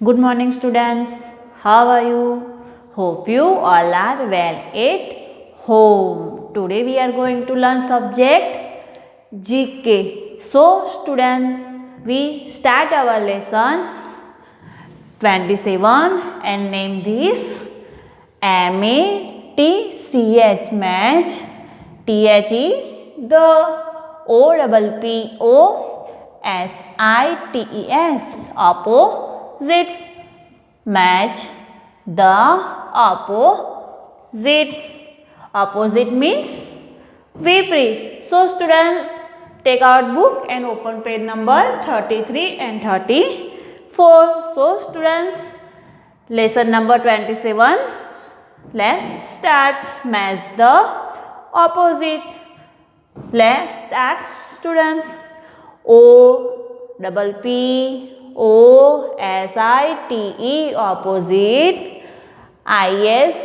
Good morning, students. How are you? Hope you all are well at home. Today we are going to learn subject GK. So, students, we start our lesson 27 and name this MATCH match. THE the OPPOSITES opposites match the opposite. Opposite means विपरीत. So students, take out book and open page number 33 and 34. So students, lesson number 27. Let's start. Match the opposite. Let's start, students. OPPOSITE opposite. IS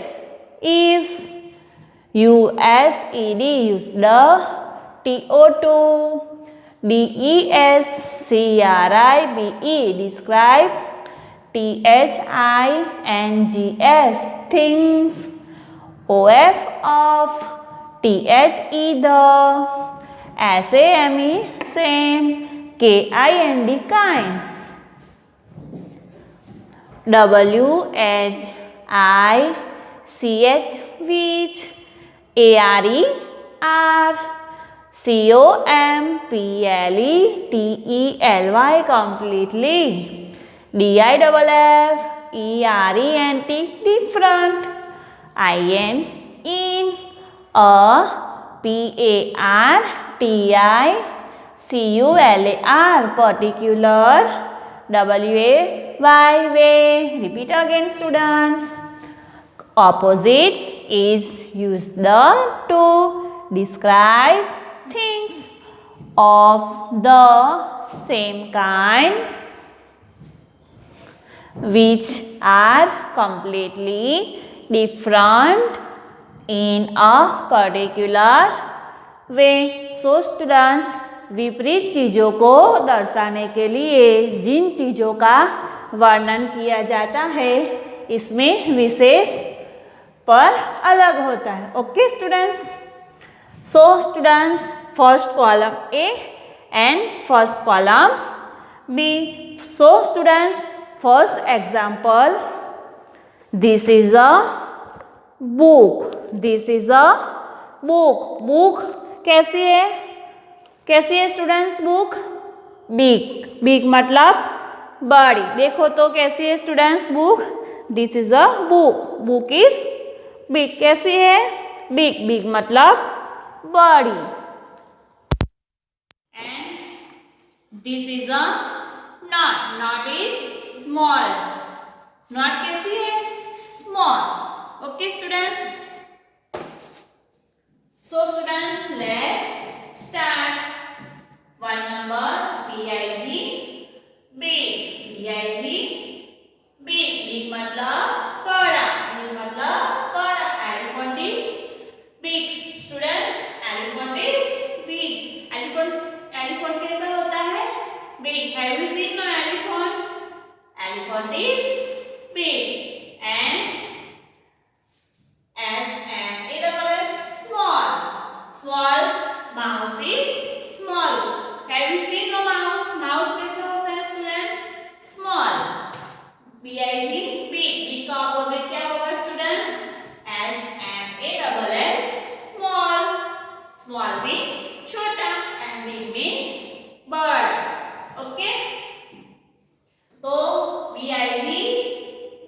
is. USED use the. TO2 DESCRIBE describe. THINGS things. OF of. THE the. SAME same. KIND kind. WHICH which. ARE are. COMPLETELY completely. DIFF ERENT different. IN in. PARTICULAR particular. WAY way. Repeat again, students. Opposite is used to describe things of the same kind which are completely different in a particular way. So students, विपरीत चीज़ों को दर्शाने के लिए जिन चीज़ों का वर्णन किया जाता है इसमें विशेष पर अलग होता है. Okay students. So students, first column A and first column B. So students, first example, this is a book. This is a book. Book कैसी है? कैसी है स्टूडेंट्स बुक? बिग. बिग मतलब बड़ी. देखो तो कैसी है students book? This is a book. Book is big. कैसी है? बिग. बिग मतलब बड़ी. And this is a not. Not is small. Not कैसी है? Small. Okay students. So students, let's start. One number BIG big. BIG big. Big मतलब बड़ा. Big मतलब बड़ा. Elephant is big. Students, elephant is big. Elephant कैसा होता है? Big. Have you seen no elephant? Elephant is big. And small. Small. Mouse is small. Have you seen no mouse? Mouse कैसा होता है student? Small. BIG big. Big का opposite क्या होगा students? SMALL small. Small means छोटा and big means बड़ा. Okay. तो BIG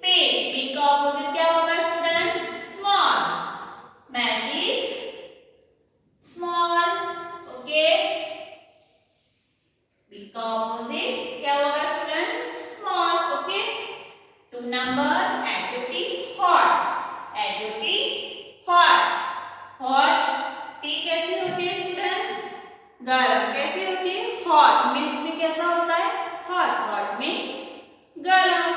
big. Big का ऑपोजिट क्या होगा students? Small. Match it. Small. Okay. Big का ऑपोजिट क्या होगा students? Small. Okay. 2 number HOT hot. HOT hot. Hot T कैसी होती है स्टूडेंट्स? गरम. कैसी होती है? हॉट. मिल्क भी कैसा होता है? हॉट. हॉट मीन्स गरम.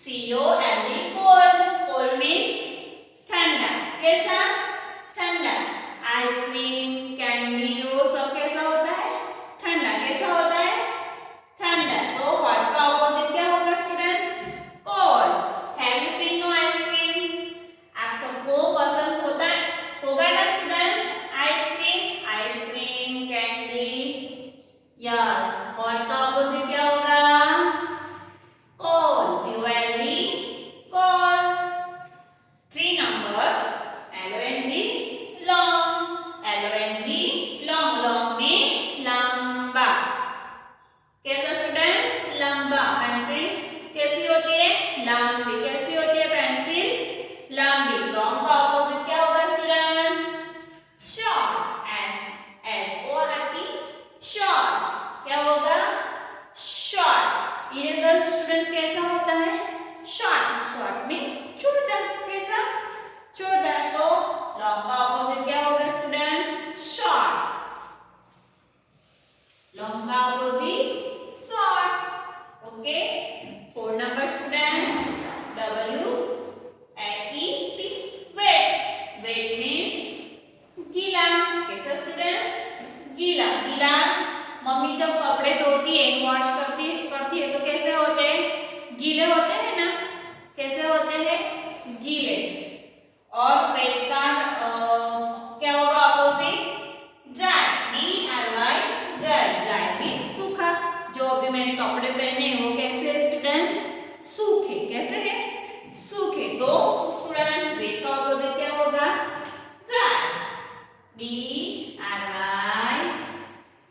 COLD cold. कोल्ड मीन्स ठंडा. कैसा? ठंडा. आइसक्रीम, कैंडी, वो सब कैसा होता है? ठंडा. कैसा होता है? ठंडा. तो हॉट गीला गीला। मम्मी जब कपड़े धोती है, वॉश करती है तो कैसे होते हैं? गीले होते हैं ना। कैसे होते हैं? गीले। और वेट का क्या होगा opposite? Dry. DRY dry. Dry means सूखा। जो अभी मैंने कपड़े पहने वो कैसे है स्टूडेंट्स? सूखे। कैसे है? सूखे। तो स्टूडेंट्स वेट का अपोजिट क्या होगा? Dry. DRY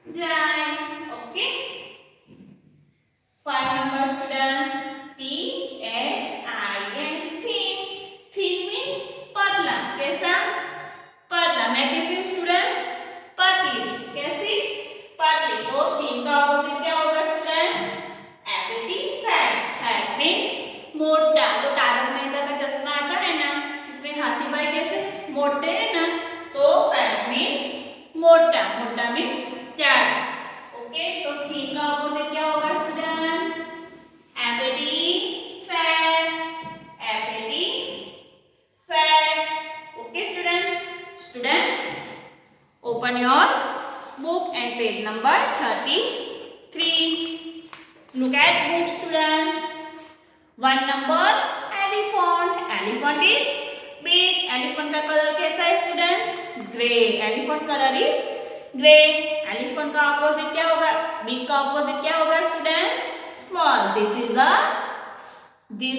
dry. Okay. 5 number students, THIN thin। thin means पतला। कैसा? पतला। मैं कैसी हूँ स्टूडेंट्स? पतली। कैसी? पतली। तो thin का ऑपोजिट क्या होगा students? FAT fat. Fat means मोटा। तो तारक मेहता का चश्मा आता है ना, इसमें हाथी भाई कैसे मोटे हैं ना, तो फैट मीन्स मोटा। मोटा मीन्स जाड़ा। ओके। तो thin का ऑपोजिट क्या होगा students? FAT fat. FAT fat. Okay students open your book and page number 33. Look at book students. 1 number elephant. Elephant is big. Elephant का कलर कैसा है students? Grey. elephant colour is grey. elephant का opposite क्या होगा? Big का opposite क्या होगा students? Small. This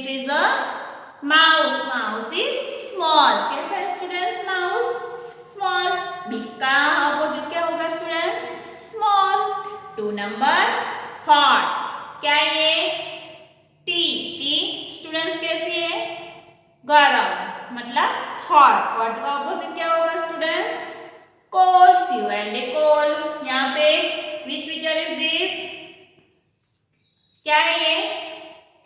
is the mouse. Mouse is small. कैसा है स्टूडेंट्स? Mouse small. बिग का ऑपोजिट क्या होगा स्टूडेंट्स? स्मॉल। 2 number hot. क्या ये? टी। टी स्टूडेंट्स कैसी है? गरम। मतलब हॉट। हॉट का ऑपोजिट क्या होगा स्टूडेंट्स? कोल्ड। COLD cold. यहाँ पे विच पिक्चर इज दिस? क्या है ये?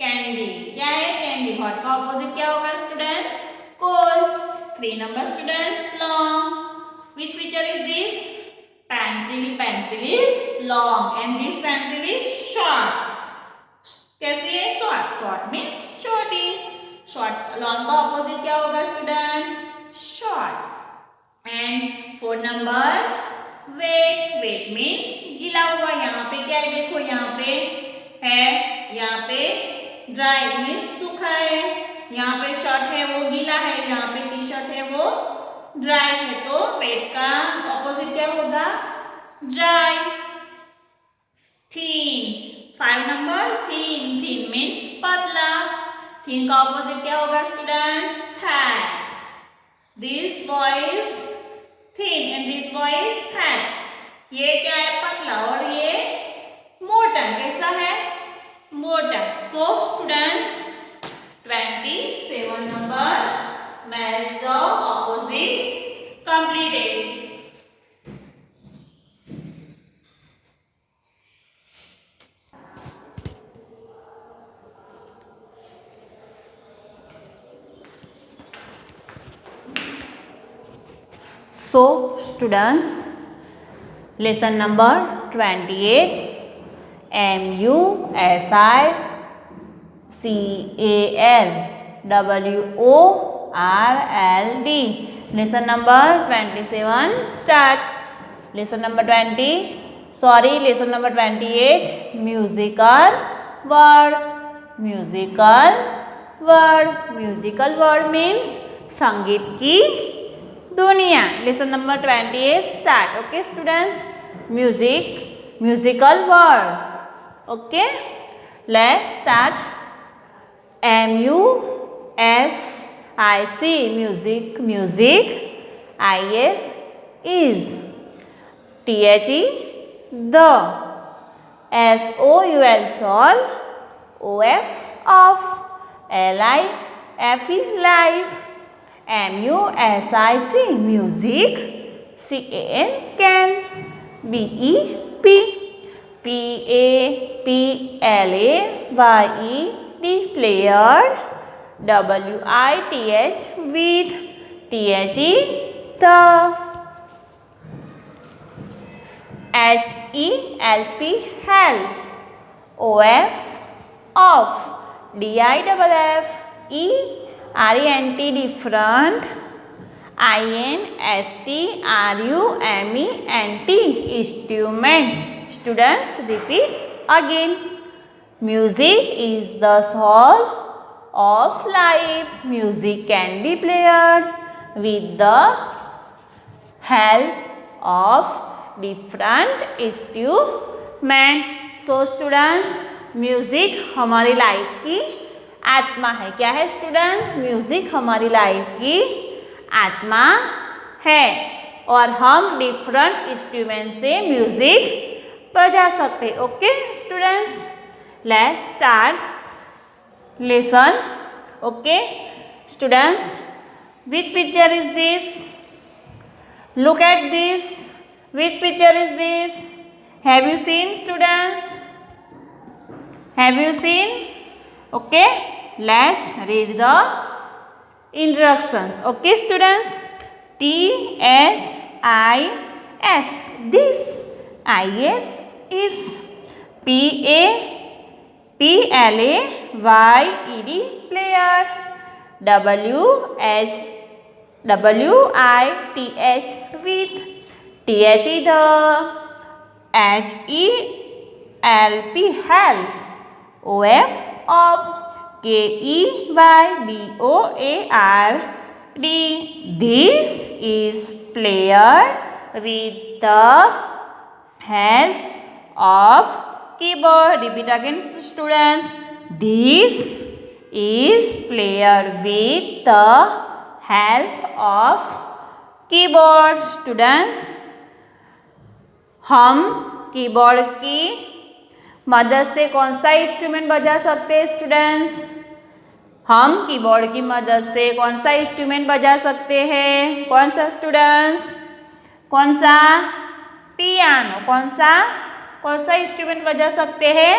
कैंडी। क्या है? कैंडी। हॉट का ऑपोजिट क्या होगा students? Cold. 3 number students long. Which picture is this? Pencil. Pencil is long and this pencil is short. कैसी है? शॉर्ट। शॉर्ट मीन्स छोटी। शॉर्ट। लॉन्ग का ऑपोजिट क्या होगा students? Short. And 4 number wet. Wet means गीला हुआ। यहाँ पे क्या है? देखो यहाँ पे है, यहाँ पे ड्राई मीन्स सूखा है, यहाँ पे शर्ट है वो गीला है, यहाँ पे टी शर्ट है वो ड्राई है। तो वेट का ऑपोजिट क्या होगा? ड्राई। थीन। 5 नंबर थीन। थीन मीन्स पतला। थीन का ऑपोजिट क्या होगा students? Fat. This boy is thin and this boy is fat. ये क्या है? पतला। और ये मोटा। कैसा है? मोटा। So students 27 number match the opposite completed. So students, lesson number 28 MUSICALWORLD. Lesson number 27 start. Lesson number 28 musical words. Musical word. Musical word means संगीत की दुनिया. Lesson number 28 start. Okay students, musical words. Okay, let's start. MUSIC music. IS is. THE the. SOUL sol. OF off. LIFE life. MUSIC music. CAN can. BEP. PAPLAYED played. WITH with. THE the. HELP help. OF off. DIFF ERENT different. INSTRUMENT, instrument. Students, repeat again. Music is the soul of life. Music can be played with the help of different instruments. So students, music हमारी life की आत्मा है. क्या है students? Music हमारी life की आत्मा है और हम डिफरेंट इंस्ट्रूमेंट से म्यूजिक बजा सकते. Okay students, let's start lesson. Okay students, which picture is this? Look at this. Which picture is this? Have you seen students? Have you seen? Okay, let's read the instructions. Okay students, THIS, this, IS is, PLAYED, player, WITH, with, TH is the, HELP, help, OF, of, KEYBOARD, this is player with the help of keyboard. Repeat again students, this is player with the help of keyboard. Students, हम keyboard की मदद से कौन सा instrument बजा सकते हैं students? हम कीबोर्ड की मदद से कौन सा इंस्ट्रूमेंट बजा सकते हैं? कौन सा स्टूडेंट्स? कौन सा? पियानो. कौन सा इंस्ट्रूमेंट बजा सकते हैं?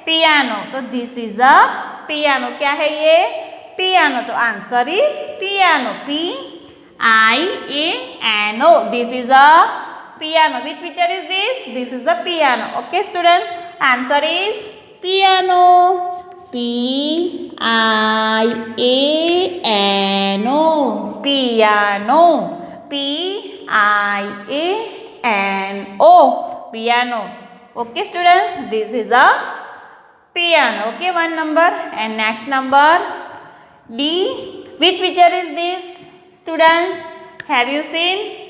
पियानो. तो दिस इज अ पियानो. क्या है ये? पियानो. तो answer is piano. PIANO. This is a piano. Which picture is this? This is the piano. Okay students, answer is piano. PIANO, piano, PIANO, piano. Okay students, this is the piano. Okay, one number. And next number D. Which picture is this students? Have you seen?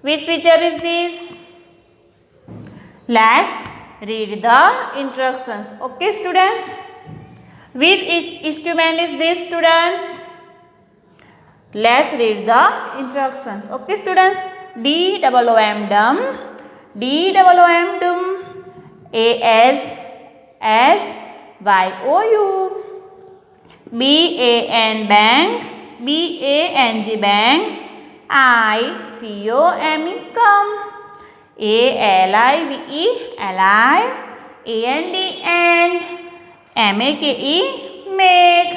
Which picture is this? Let's read the instructions. Okay students, which instrument is this students? Let's read the instructions. Okay students, DOOM, dum, DOOM, dum, ASYOU, BAN, bank, BANG, bank, ICOME, come, ALIVE, alive, AND, and, MAKE, make,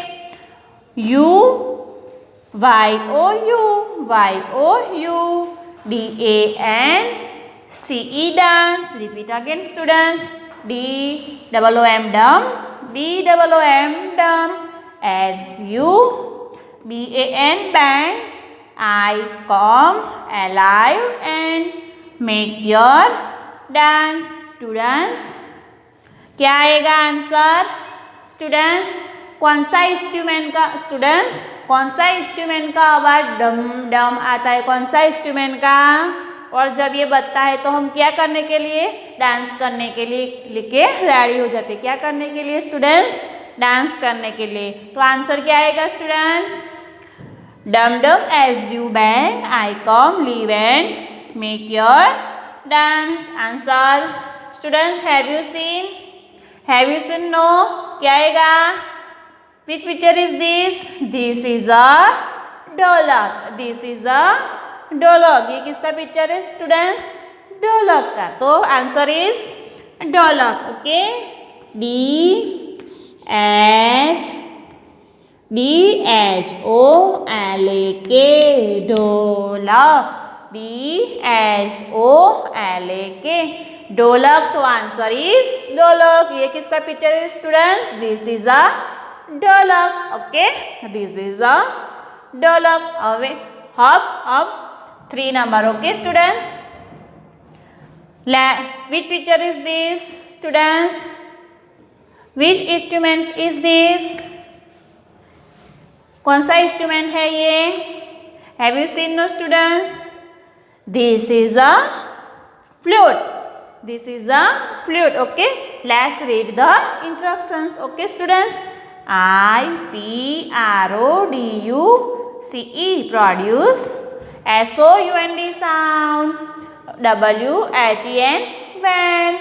YOU, DANCE, dance. Repeat again students, DOOM, dum, DOOM, dum, SU, BAN, bang, I come alive and make your dance. Students, क्या आएगा answer? Students, कौन सा instrument का आवाज डम डम आता है? कौन सा इंस्ट्रूमेंट का? और जब ये बजता है तो हम क्या करने के लिए? डांस करने के लिए लिखे रेडी हो जाते. क्या करने के लिए स्टूडेंट्स? डांस करने के लिए. तो आंसर क्या आएगा students? Dum dum as you bang, I come, live and make your dance. Answer. Students, have you seen? Have you seen? No. क्या आएगा? Which picture is this? This is a ढोलक. This is a ढोलक. ये किसका picture है students? ढोलक का. तो आंसर इज ढोलक. ओके, DHOLAK, ढोलक. DHOLAK, ढोलक. तो आंसर इज ढोलक. ये किसका पिक्चर है स्टूडेंट्स? दिस इज अ ढोलक. ओके, दिस इज अ ढोलक. હવે अब 3 number. Okay, students. Which picture is this, students? Which instrument is this? कौन सा इंस्ट्रूमेंट है ये? Have you seen, no, students? This is a flute. This is a flute. Okay, let's read the instructions. Okay, students. IPRODUCE, produce. SOUND, sound. WHEN, when.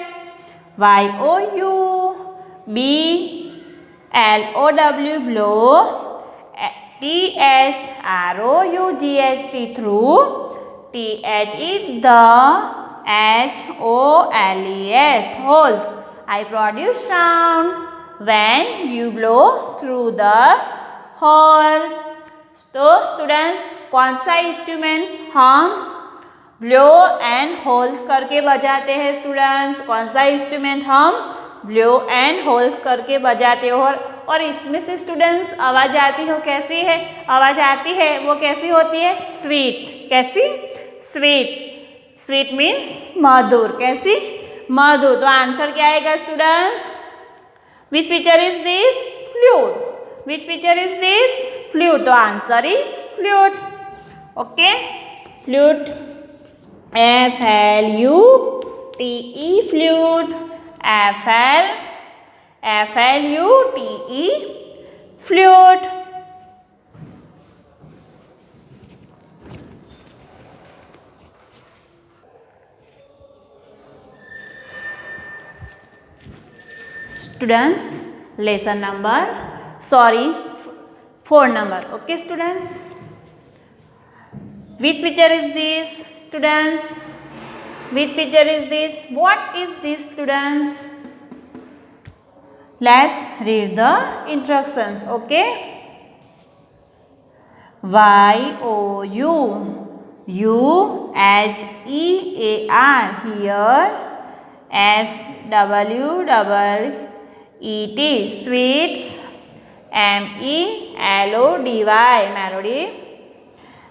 YOUBLOW, blow. THROUGHT, through. THE, the. HOLES, holes. I produce sound when you blow through the holes. तो students, कौन सा instruments हम blow and holes करके बजाते हैं? Students, कौन सा instrument हम ब्लो एंड होल्स करके बजाते हो? और इसमें से स्टूडेंट्स आवाज़ आती हो, कैसी है आवाज़ आती है? वो कैसी होती है? स्वीट. कैसी? स्वीट. स्वीट मीन्स मधुर. कैसी? मधुर. तो आंसर क्या आएगा students? Which picture is this? Flute. Which picture is this? Flute. तो answer is flute. Okay, flute. FLUTE, flute. FLUTE, flute. Students, lesson number 4 number. Okay, students. Which picture is this, students? Which picture is this? What is this, students? Let's read the instructions. Okay. YOUHEAR, here. SWEET, sweets. MELODY, melody.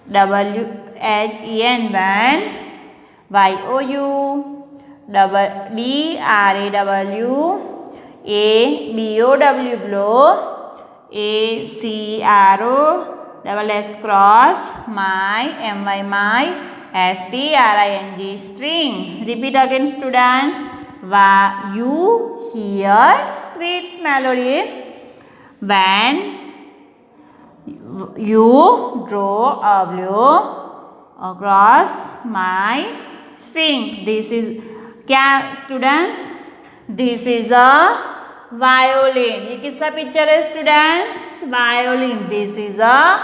WHEN, when. YOUDRAW, blow. ACROSS, cross. MY, STRING, string. Repeat again, students. You hear sweet melody when you draw a blue across my string. This is क्या students? This is a violin. ये किसका picture है students? Violin. This is a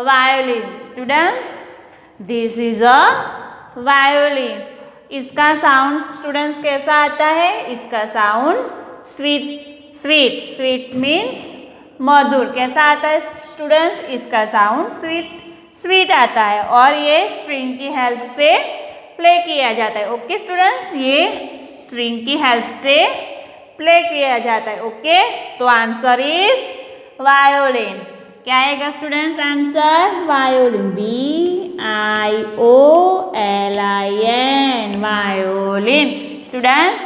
violin. Students, this is a violin. इसका sound students कैसा आता है? इसका sound sweet. Sweet. Sweet means मधुर. कैसा आता है स्टूडेंट्स? इसका साउंड स्वीट. स्वीट आता है और ये स्ट्रिंग की हेल्प से प्ले किया जाता है. ओके स्टूडेंट्स, ये स्ट्रिंग की हेल्प से प्ले किया जाता है. ओके, तो आंसर इज वायोलिन. क्या आएगा students answer? Violin. VIOLIN, violin. Students,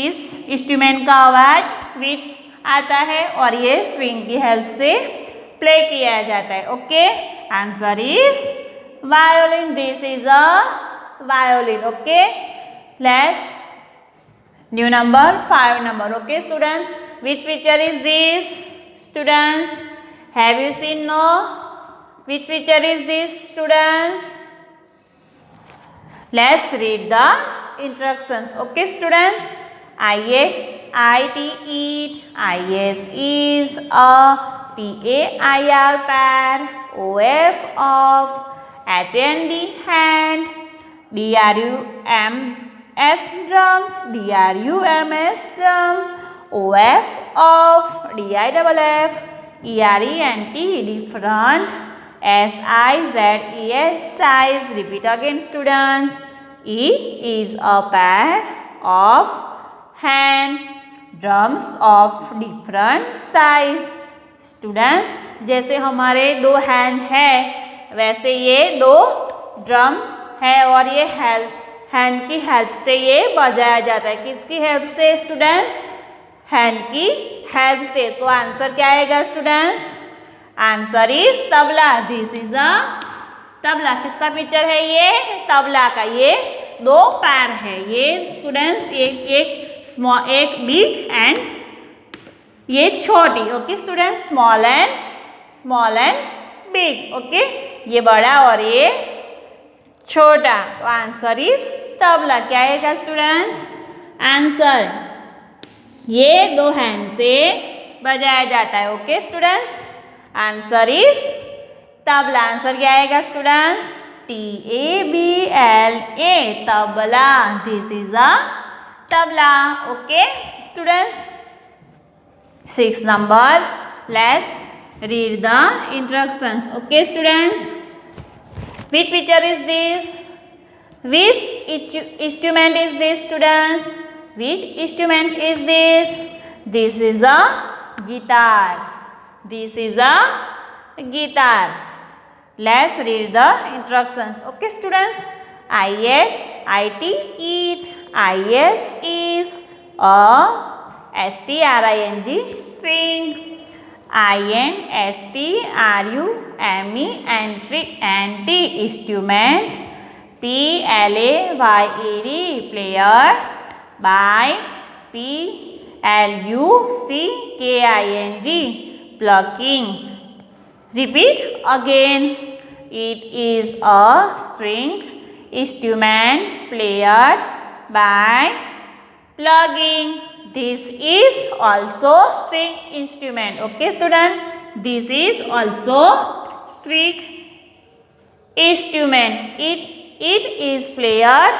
इस इंस्ट्रूमेंट का आवाज स्वीट आता है और ये स्ट्रिंग की हेल्प से प्ले किया जाता है. Okay, answer is violin. This is a violin. Okay, let's new number 5 number. Okay, students, which picture is this, students? Have you seen? No. Which picture is this, students? Let's read the instructions. Okay, students. ITE, IS is a, PAIR, pair. OF, of. HND, hand. DRUMS, drums. DRUMS, drums. OF, of. DIFF, ERENT, different. SIZES, size. Repeat again, students. It is a pair of hand. Drums of different size. Students, जैसे हमारे 2 hand है वैसे ये 2 drums है और ये hand की help से ये बजाया जाता है। किसकी हेल्प से स्टूडेंट्स? हैंड की हेल्प से। तो आंसर क्या आएगा students? Answer is tabla. This is अ तबला। किसका पिक्चर है ये? तबला का। ये 2 पैर है ये स्टूडेंट्स, एक बिग एंड ये छोटी। Okay students, small and big. Okay, ये बड़ा और ये छोटा। तो आंसर इज तबला। क्या आएगा स्टूडेंट्स? आंसर ये 2 हैंड से बजाया जाता है। Okay students, answer is tabla. Answer क्या आएगा students? TABLA, tabla. This is a tabla. Okay students, 6 number, let's read the instructions. Okay students, which picture is this? Which instrument is this students? Which instrument is this? This is a guitar. This is a guitar. Let's read the instructions. Okay students, IT, eat. Is a string. String. Anti instrument. Played player. By Plucking plucking. Repeat again. It is a string instrument played by plugging. This is also string instrument. Okay student, this is also string instrument. It is played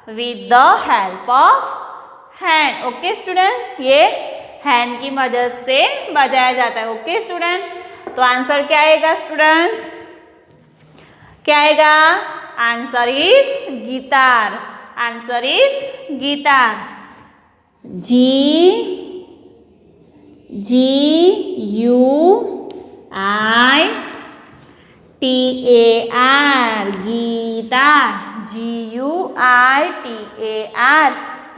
with the help of hand. Okay student, ये hand की मदद से बजाया जाता है। Okay students, तो answer क्या आएगा स्टूडेंट्स? क्या आएगा? Answer is guitar. Answer is guitar. GUITAR, guitar. GUITAR,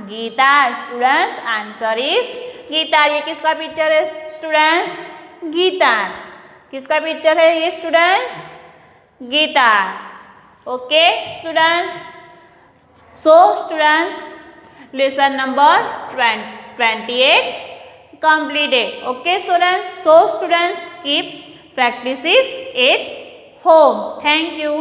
guitar. Students, answer is guitar. ये किसका पिक्चर है स्टूडेंट्स? गिटार। किसका पिक्चर है ये students? Guitar. Okay students, so students, lesson number 28 completed. Okay students, so students keep practices at home. Thank you.